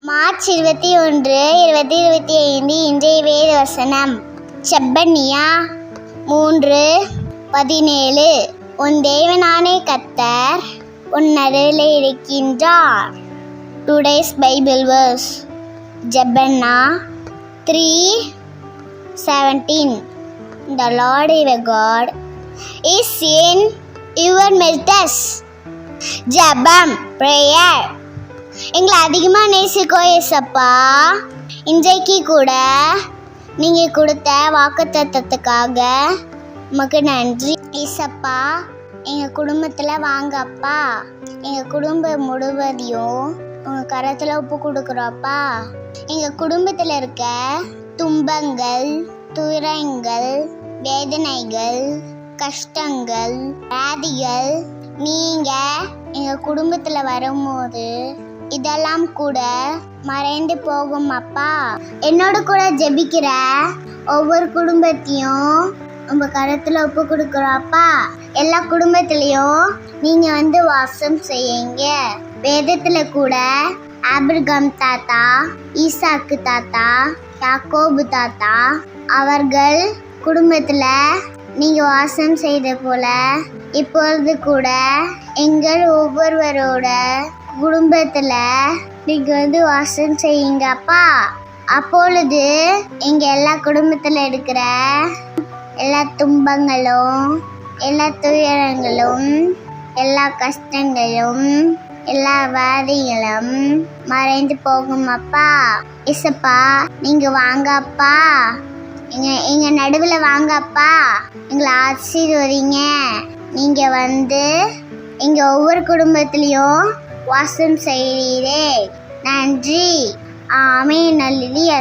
March 21, 2025 இன்றைய வேத வசனம். செப்பனியா 3:17. உன் தேவனான கர்த்தர் உன் அருகிலே இருக்கின்றார். Today's Bible verse Zephaniah 3:17. The Lord your God is in your midst. ஜெபம் prayer. எங்களை அதிகமாக நேசிக்கோ ஏசப்பா. இன்றைக்கு கூட நீங்கள் கொடுத்த வாக்குத்தத்தத்துக்காக உமக்கு நன்றி ஏசப்பா. எங்கள் குடும்பத்தில் வாங்கப்பா. எங்கள் குடும்பம் முழுவதையும் உங்கள் கரத்தில் ஒப்பு கொடுக்குறோப்பா. எங்கள் குடும்பத்தில் இருக்க துன்பங்கள், துயரங்கள், வேதனைகள், கஷ்டங்கள், வியாதிகள் நீங்கள் எங்கள் குடும்பத்தில் வரும்போது இதெல்லாம் கூட மறைந்து போகும் அப்பா. என்னோட கூட ஜெபிக்கிற ஒவ்வொரு குடும்பத்தையும் உங்கள் கருத்தில் ஒப்பு கொடுக்குறோப்பா. எல்லா குடும்பத்துலேயும் நீங்கள் வாசம் செய்யுங்க. வேதத்தில் கூட ஆபிரகாம் தாத்தா, ஈசாக்கு தாத்தா, யாக்கோபு தாத்தா அவர்கள் குடும்பத்தில் நீங்கள் வாசம் செய்த போல இப்பொழுது கூட எங்கள் ஒவ்வொருவரோட குடும்பத்தில் நீங்கள் வாசம் செய்யுங்கப்பா. அப்பொழுது எங்கள் எல்லா குடும்பத்தில் இருக்கிற எல்லா துன்பங்களும், எல்லா துயரங்களும், எல்லா கஷ்டங்களும், எல்லா வாதிகளும் மறைந்து போகும் அப்பா. இசப்பா நீங்கள் வாங்கப்பா. எங்க நடுவில் வாங்கப்பா. எங்களை ஆசீர்வதிங்க. நீங்கள் எங்கள் ஒவ்வொரு குடும்பத்திலையும் வாசம் செய்கிறீரே. நன்றி. ஆமென். அல்லேலூயா.